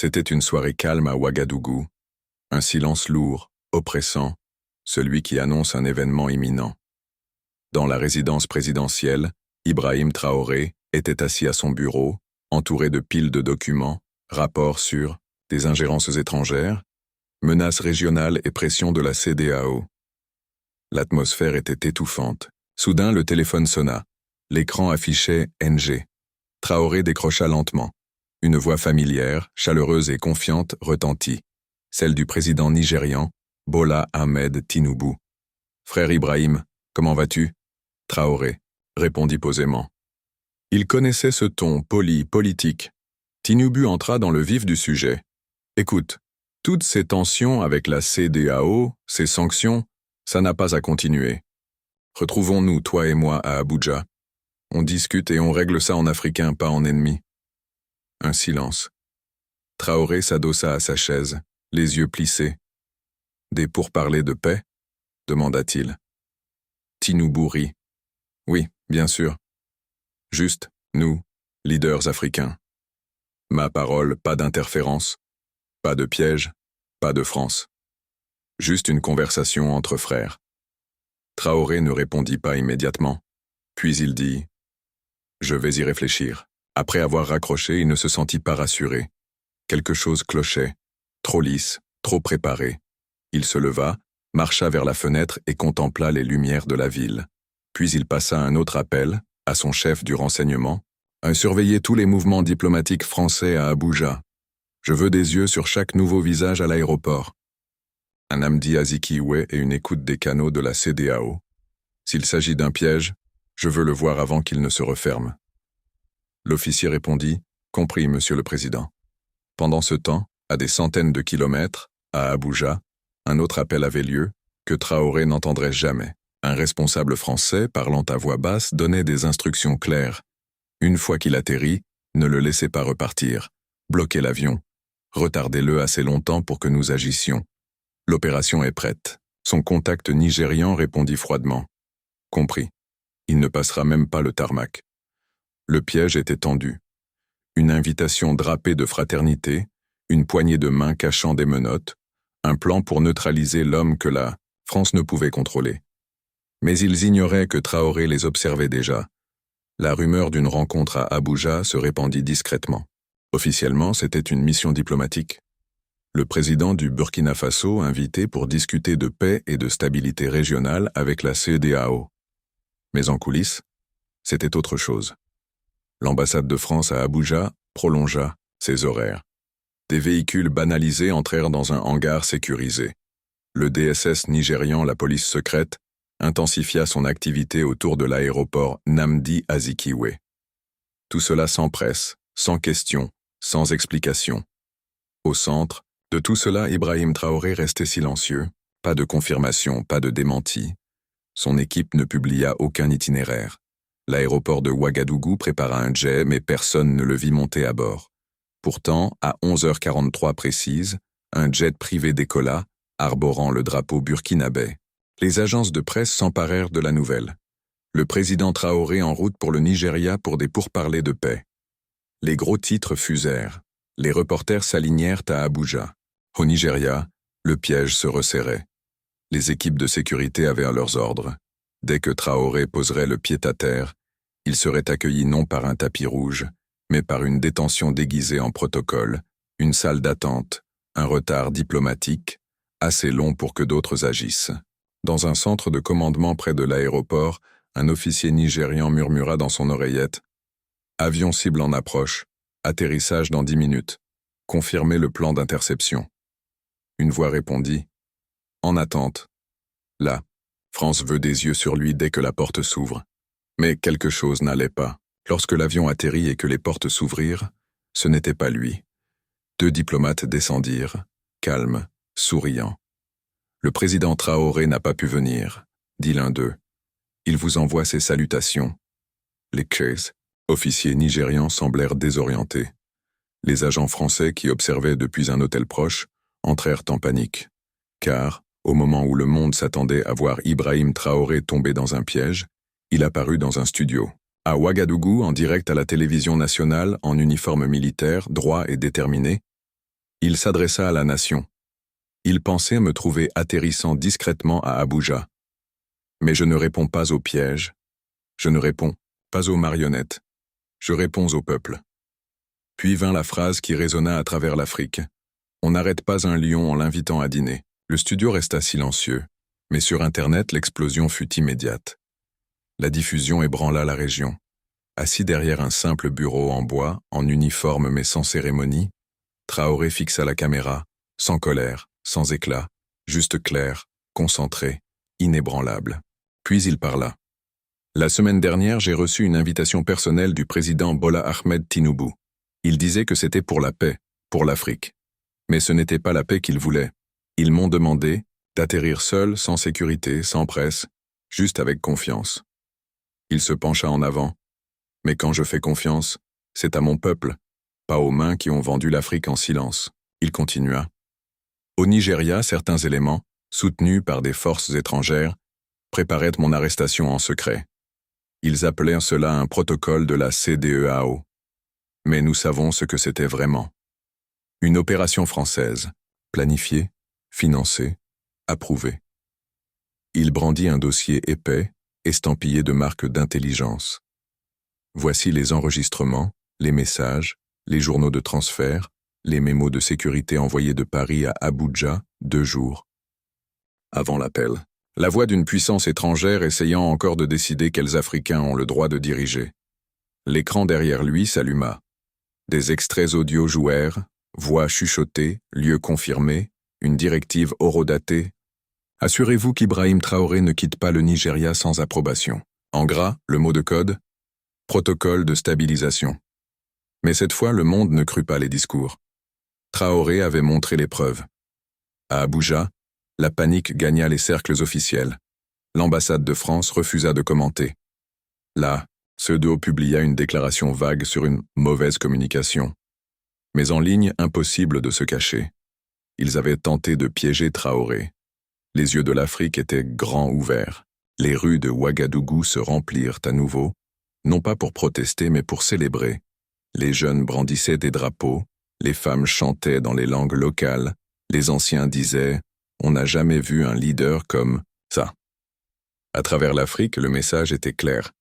C'était une soirée calme à Ouagadougou, un silence lourd, oppressant, celui qui annonce un événement imminent. Dans la résidence présidentielle, Ibrahim Traoré était assis à son bureau, entouré de piles de documents, rapports sur des ingérences étrangères, menaces régionales et pression de la CEDEAO. L'atmosphère était étouffante. Soudain, le téléphone sonna. L'écran affichait NG. Traoré décrocha lentement. Une voix familière, chaleureuse et confiante retentit. Celle du président nigérian, Bola Ahmed Tinubu. « Frère Ibrahim, comment vas-tu » Traoré répondit posément. Il connaissait ce ton poli, politique. Tinubu entra dans le vif du sujet. « Écoute, toutes ces tensions avec la CEDEAO, ces sanctions, ça n'a pas à continuer. Retrouvons-nous, toi et moi, à Abuja. On discute et on règle ça en africain, pas en ennemi. » Un silence. Traoré s'adossa à sa chaise, les yeux plissés. « Des pourparlers de paix » demanda-t-il. Tinubu rit. « Oui, bien sûr. Juste, nous, leaders africains. Ma parole, pas d'interférence, pas de piège, pas de France. Juste une conversation entre frères. » Traoré ne répondit pas immédiatement. Puis il dit « Je vais y réfléchir. » Après avoir raccroché, il ne se sentit pas rassuré. Quelque chose clochait, trop lisse, trop préparé. Il se leva, marcha vers la fenêtre et contempla les lumières de la ville. Puis il passa un autre appel, à son chef du renseignement, à surveiller tous les mouvements diplomatiques français à Abuja. Je veux des yeux sur chaque nouveau visage à l'aéroport. Un Nnamdi Azikiwe et une écoute des canaux de la CEDEAO. S'il s'agit d'un piège, je veux le voir avant qu'il ne se referme. L'officier répondit « Compris, Monsieur le Président ». Pendant ce temps, à des centaines de kilomètres, à Abuja, un autre appel avait lieu, que Traoré n'entendrait jamais. Un responsable français, parlant à voix basse, donnait des instructions claires. Une fois qu'il atterrit, ne le laissez pas repartir. Bloquez l'avion. Retardez-le assez longtemps pour que nous agissions. L'opération est prête. Son contact nigérian répondit froidement. Compris. Il ne passera même pas le tarmac. Le piège était tendu. Une invitation drapée de fraternité, une poignée de main cachant des menottes, un plan pour neutraliser l'homme que la France ne pouvait contrôler. Mais ils ignoraient que Traoré les observait déjà. La rumeur d'une rencontre à Abuja se répandit discrètement. Officiellement, c'était une mission diplomatique. Le président du Burkina Faso invité pour discuter de paix et de stabilité régionale avec la CEDEAO. Mais en coulisses, c'était autre chose. L'ambassade de France à Abuja prolongea ses horaires. Des véhicules banalisés entrèrent dans un hangar sécurisé. Le DSS nigérian, la police secrète, intensifia son activité autour de l'aéroport Nnamdi Azikiwe. Tout cela sans presse, sans question, sans explication. Au centre de tout cela, Ibrahim Traoré restait silencieux. Pas de confirmation, pas de démenti. Son équipe ne publia aucun itinéraire. L'aéroport de Ouagadougou prépara un jet, mais personne ne le vit monter à bord. Pourtant, à 11h43 précise, un jet privé décolla, arborant le drapeau burkinabé. Les agences de presse s'emparèrent de la nouvelle. Le président Traoré en route pour le Nigeria pour des pourparlers de paix. Les gros titres fusèrent. Les reporters s'alignèrent à Abuja. Au Nigeria, le piège se resserrait. Les équipes de sécurité avaient leurs ordres. Dès que Traoré poserait le pied à terre, il serait accueilli non par un tapis rouge, mais par une détention déguisée en protocole, une salle d'attente, un retard diplomatique, assez long pour que d'autres agissent. Dans un centre de commandement près de l'aéroport, un officier nigérian murmura dans son oreillette « Avion cible en approche, atterrissage dans 10 minutes, confirmez le plan d'interception. » Une voix répondit « En attente. » Là, France veut des yeux sur lui dès que la porte s'ouvre. Mais quelque chose n'allait pas. Lorsque l'avion atterrit et que les portes s'ouvrirent, ce n'était pas lui. 2 diplomates descendirent, calmes, souriants. « Le président Traoré n'a pas pu venir, » dit l'un d'eux. « Il vous envoie ses salutations. » Les Chase, officiers nigérians, semblèrent désorientés. Les agents français qui observaient depuis un hôtel proche entrèrent en panique. Car, au moment où le monde s'attendait à voir Ibrahim Traoré tomber dans un piège, il apparut dans un studio. À Ouagadougou, en direct à la télévision nationale, en uniforme militaire, droit et déterminé, Il s'adressa à la nation. Il pensait me trouver atterrissant discrètement à Abuja. Mais je ne réponds pas aux pièges. Je ne réponds pas aux marionnettes. Je réponds au peuple. Puis vint la phrase qui résonna à travers l'Afrique. On n'arrête pas un lion en l'invitant à dîner. Le studio resta silencieux, mais sur Internet, l'explosion fut immédiate. La diffusion ébranla la région. Assis derrière un simple bureau en bois, en uniforme mais sans cérémonie, Traoré fixa la caméra, sans colère, sans éclat, juste clair, concentré, inébranlable. Puis il parla. La semaine dernière, j'ai reçu une invitation personnelle du président Bola Ahmed Tinubu. Il disait que c'était pour la paix, pour l'Afrique. Mais ce n'était pas la paix qu'ils voulaient. Ils m'ont demandé d'atterrir seul, sans sécurité, sans presse, juste avec confiance. Il se pencha en avant. Mais quand je fais confiance, c'est à mon peuple, pas aux mains qui ont vendu l'Afrique en silence. Il continua. Au Nigeria, certains éléments, soutenus par des forces étrangères, préparaient mon arrestation en secret. Ils appelaient cela un protocole de la CEDEAO. Mais nous savons ce que c'était vraiment. Une opération française, planifiée, financée, approuvée. Il brandit un dossier épais, estampillé de marques d'intelligence. Voici les enregistrements, les messages, les journaux de transfert, les mémos de sécurité envoyés de Paris à Abuja 2 jours avant l'appel. La voix d'une puissance étrangère essayant encore de décider quels Africains ont le droit de diriger. L'écran derrière lui s'alluma. Des extraits audio jouèrent, voix chuchotées, lieux confirmés, une directive horodatée. Assurez-vous qu'Ibrahim Traoré ne quitte pas le Nigeria sans approbation. En gras, le mot de code, protocole de stabilisation. Mais cette fois, le monde ne crut pas les discours. Traoré avait montré les preuves. À Abuja, la panique gagna les cercles officiels. L'ambassade de France refusa de commenter. Là, Pseudo publia une déclaration vague sur une mauvaise communication. Mais en ligne, impossible de se cacher. Ils avaient tenté de piéger Traoré. Les yeux de l'Afrique étaient grands ouverts. Les rues de Ouagadougou se remplirent à nouveau, non pas pour protester mais pour célébrer. Les jeunes brandissaient des drapeaux, les femmes chantaient dans les langues locales, les anciens disaient « On n'a jamais vu un leader comme ça ». À travers l'Afrique, le message était clair.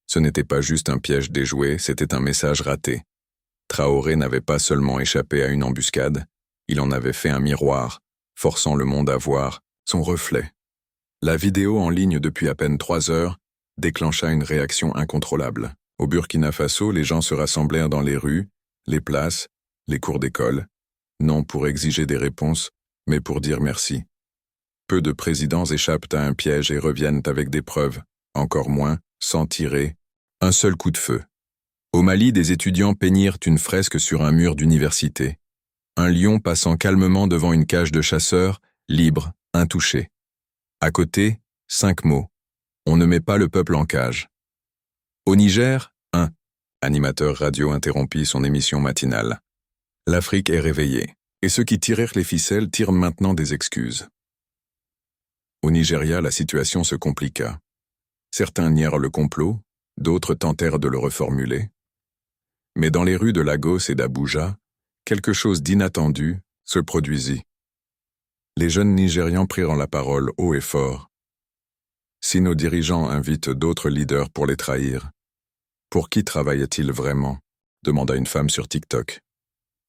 Ce n'était pas juste un piège déjoué, c'était un message raté. Traoré n'avait pas seulement échappé à une embuscade, il en avait fait un miroir, forçant le monde à voir son reflet. La vidéo en ligne depuis à peine 3 heures déclencha une réaction incontrôlable. Au Burkina Faso, les gens se rassemblèrent dans les rues, les places, les cours d'école, non pour exiger des réponses, mais pour dire merci. Peu de présidents échappent à un piège et reviennent avec des preuves, encore moins, sans tirer un seul coup de feu. Au Mali, des étudiants peignirent une fresque sur un mur d'université. Un lion passant calmement devant une cage de chasseurs, libre, intouché. À côté, 5 mots. On ne met pas le peuple en cage. Au Niger, un animateur radio interrompit son émission matinale. L'Afrique est réveillée, et ceux qui tirèrent les ficelles tirent maintenant des excuses. Au Nigeria, la situation se compliqua. Certains nièrent le complot, d'autres tentèrent de le reformuler. Mais dans les rues de Lagos et d'Abuja, quelque chose d'inattendu se produisit. Les jeunes Nigérians prirent la parole haut et fort. Si nos dirigeants invitent d'autres leaders pour les trahir, pour qui travaillent-ils vraiment? Demanda une femme sur TikTok.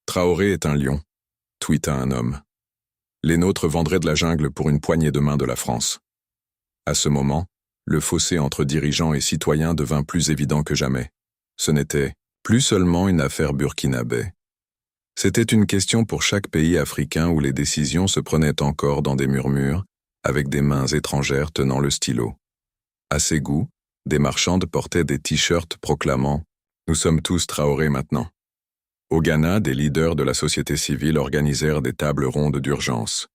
Traoré est un lion, tweeta un homme. Les nôtres vendraient de la jungle pour une poignée de main de la France. À ce moment, le fossé entre dirigeants et citoyens devint plus évident que jamais. Ce n'était plus seulement une affaire burkinabé. C'était une question pour chaque pays africain où les décisions se prenaient encore dans des murmures, avec des mains étrangères tenant le stylo. À Ségou, des marchandes portaient des t-shirts proclamant « Nous sommes tous Traoré maintenant ». Au Ghana, des leaders de la société civile organisèrent des tables rondes d'urgence.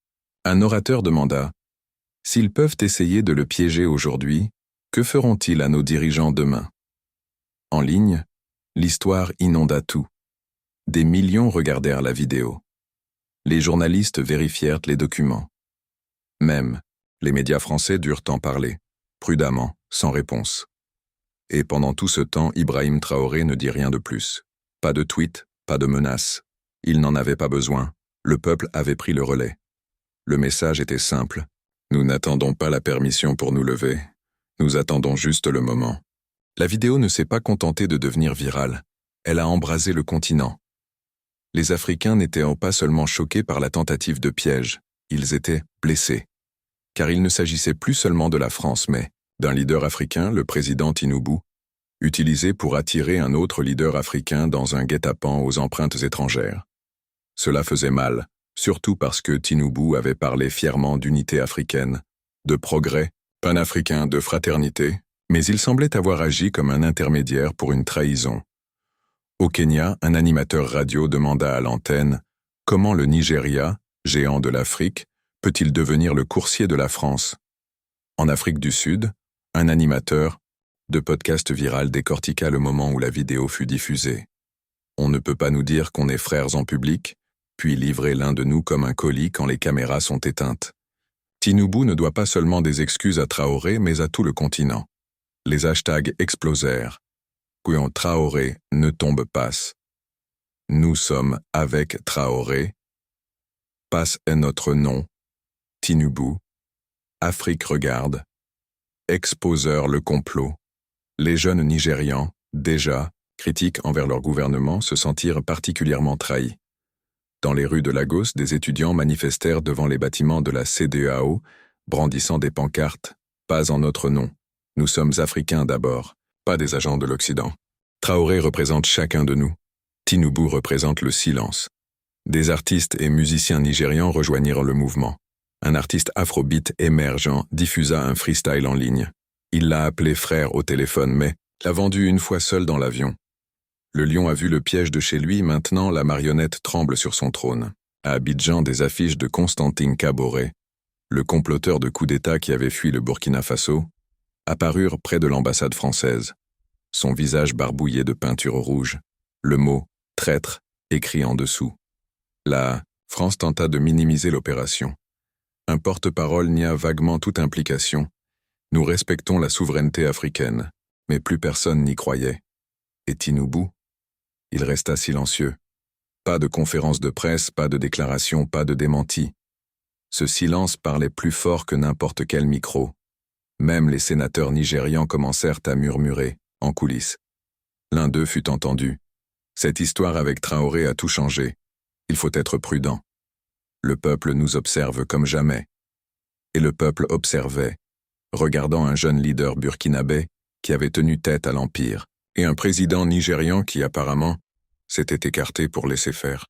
Un orateur demanda « S'ils peuvent essayer de le piéger aujourd'hui, que feront-ils à nos dirigeants demain ?» En ligne, l'histoire inonda tout. Des millions regardèrent la vidéo. Les journalistes vérifièrent les documents. Même, les médias français durent en parler, prudemment, sans réponse. Et pendant tout ce temps, Ibrahim Traoré ne dit rien de plus. Pas de tweet, pas de menace. Il n'en avait pas besoin. Le peuple avait pris le relais. Le message était simple. Nous n'attendons pas la permission pour nous lever. Nous attendons juste le moment. La vidéo ne s'est pas contentée de devenir virale. Elle a embrasé le continent. Les Africains n'étaient pas seulement choqués par la tentative de piège, ils étaient blessés. Car il ne s'agissait plus seulement de la France, mais d'un leader africain, le président Tinubu, utilisé pour attirer un autre leader africain dans un guet-apens aux empreintes étrangères. Cela faisait mal, surtout parce que Tinubu avait parlé fièrement d'unité africaine, de progrès, panafricain, de fraternité, mais il semblait avoir agi comme un intermédiaire pour une trahison. Au Kenya, un animateur radio demanda à l'antenne « Comment le Nigeria, géant de l'Afrique, peut-il devenir le coursier de la France ?» En Afrique du Sud, un animateur de podcast viral décortiqua le moment où la vidéo fut diffusée. On ne peut pas nous dire qu'on est frères en public, puis livrer l'un de nous comme un colis quand les caméras sont éteintes. Tinubu ne doit pas seulement des excuses à Traoré, mais à tout le continent. Les hashtags explosèrent. Quand Traoré ne tombe pas. Nous sommes avec Traoré. Passe est notre nom. Tinubu. Afrique regarde. Exposeur le complot. Les jeunes Nigérians, déjà, critiques envers leur gouvernement, se sentirent particulièrement trahis. Dans les rues de Lagos, des étudiants manifestèrent devant les bâtiments de la CEDEAO, brandissant des pancartes « Pas en notre nom. Nous sommes Africains d'abord, pas des agents de l'Occident. » Traoré représente chacun de nous. Tinubu représente le silence. Des artistes et musiciens nigérians rejoignirent le mouvement. Un artiste afrobeat émergent diffusa un freestyle en ligne. Il l'a appelé frère au téléphone, mais l'a vendu une fois seul dans l'avion. Le lion a vu le piège de chez lui, maintenant la marionnette tremble sur son trône. À Abidjan, des affiches de Constantin Kaboré, le comploteur de coup d'État qui avait fui le Burkina Faso, apparurent près de l'ambassade française. Son visage barbouillé de peinture rouge, le mot « traître » écrit en dessous. La France tenta de minimiser l'opération. Un porte-parole nia vaguement toute implication. Nous respectons la souveraineté africaine, mais plus personne n'y croyait. Et Tinubu? Il resta silencieux. Pas de conférence de presse, pas de déclaration, pas de démenti. Ce silence parlait plus fort que n'importe quel micro. Même les sénateurs nigérians commencèrent à murmurer, en coulisses. L'un d'eux fut entendu. Cette histoire avec Traoré a tout changé. Il faut être prudent. Le peuple nous observe comme jamais. Et le peuple observait, regardant un jeune leader burkinabé qui avait tenu tête à l'Empire, et un président nigérian qui apparemment s'était écarté pour laisser faire.